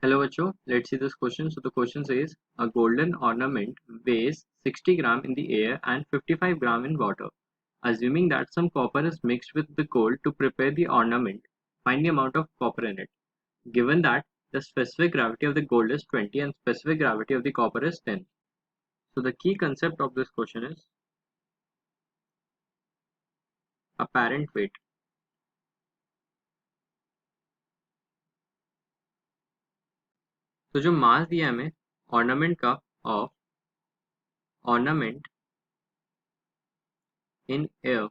Hello बच्चों, let's see this question. So the question says a golden ornament weighs 60 gram in the air and 55 gram in water. Assuming that some copper is mixed with the gold to prepare the ornament, find the amount of copper in it. Given that the specific gravity of the gold is 20 and specific gravity of the copper is 10. So the key concept of this question is apparent weight. तो जो मास दिया है हमें ornament का of ornament in air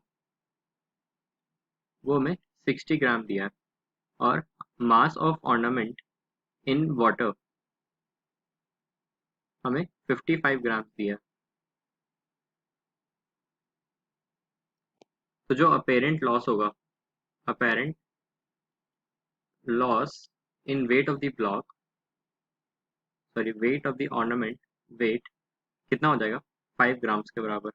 वो हमें 60 ग्राम दिया है और mass of ornament in water हमें 55 ग्राम दिया। तो जो अपेरेंट लॉस होगा, apparent loss in weight of the block, sorry weight of the ornament, weight कितना हो जाएगा 5 ग्राम्स के बराबर।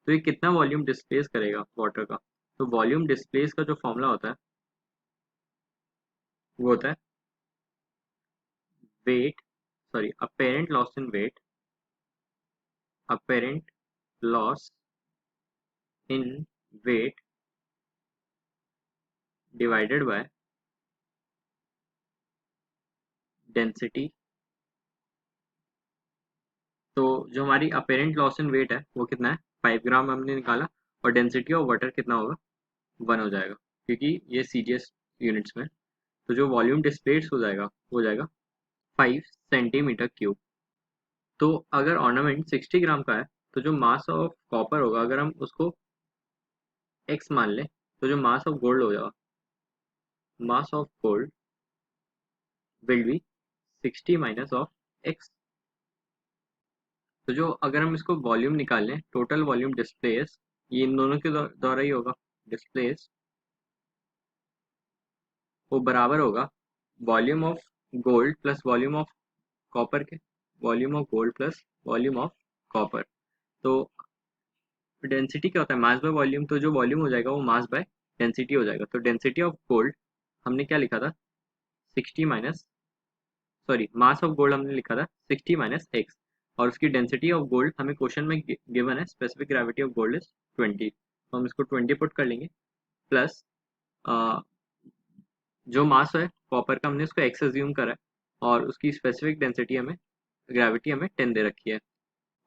तो ये कितना वॉल्यूम डिस्प्लेस करेगा वाटर का। तो वॉल्यूम डिस्प्लेस का जो फॉर्मूला होता है वो होता है weight, sorry apparent loss in weight, apparent loss in weight divided by density. तो जो हमारी अपेरेंट लॉस इन वेट है वो कितना है 5 ग्राम हमने निकाला, और डेंसिटी ऑफ वाटर कितना होगा 1 हो जाएगा, क्योंकि ये सीजीएस यूनिट्स में। तो जो वॉल्यूम डिस्प्लेस हो जाएगा 5 सेंटीमीटर क्यूब। तो अगर ऑर्नामेंट 60 ग्राम का है तो जो मास ऑफ कॉपर होगा, अगर हम उसको x मान लें, तो जो मास ऑफ गोल्ड हो जाएगा, mass of gold will be 60 minus of x। तो जो अगर हम इसको वॉल्यूम निकाल लें, टोटल वॉल्यूम डिस्प्लेस, ये इन दोनों के द्वारा ही होगा। डिस्प्लेस वो बराबर होगा volume of gold plus volume of copper के, volume of gold plus volume of copper. तो डेंसिटी क्या होता है मास बाय वॉल्यूम, तो जो वॉल्यूम हो जाएगा वो मास बाय डेंसिटी हो जाएगा। तो डेंसिटी ऑफ गोल्ड हमने क्या लिखा था 60 minus, sorry mass of gold हमने लिखा था 60 माइनस एक्स, और उसकी डेंसिटी ऑफ गोल्ड हमें क्वेश्चन में गिवन है, specific gravity of gold is 20। तो हम इसको 20 पुट कर लेंगे, प्लस जो मास है कॉपर का हमने उसको एक्स एज्यूम करा है, और उसकी स्पेसिफिक डेंसिटी हमें, ग्रेविटी हमें 10 दे रखी है,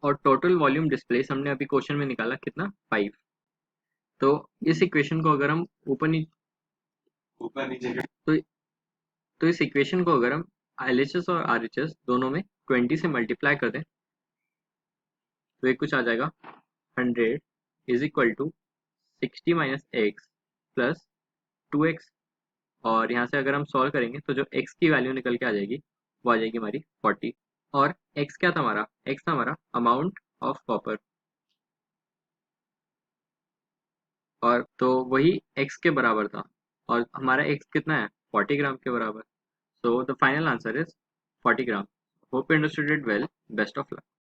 और टोटल वॉल्यूम डिस्प्लेस हमने अभी क्वेश्चन में निकाला कितना 5। तो इस इक्वेशन को अगर हम ऊपर नीचे तो इस इक्वेशन को अगर हम LHS और RHS दोनों में 20 से मल्टीप्लाई कर दें तो ये कुछ आ जाएगा 100 is equal to 60 minus x plus 2x, और यहाँ से अगर हम सॉल्व करेंगे तो जो x की वैल्यू निकल के आ जाएगी वो आ जाएगी हमारी 40। और x क्या था हमारा, x था हमारा अमाउंट ऑफ कॉपर, और तो वही x के बराबर था, और हमारा x कितना है 40 ग्राम के बराबर। So the final answer is 40 gram. Hope you understood it well. Best of luck.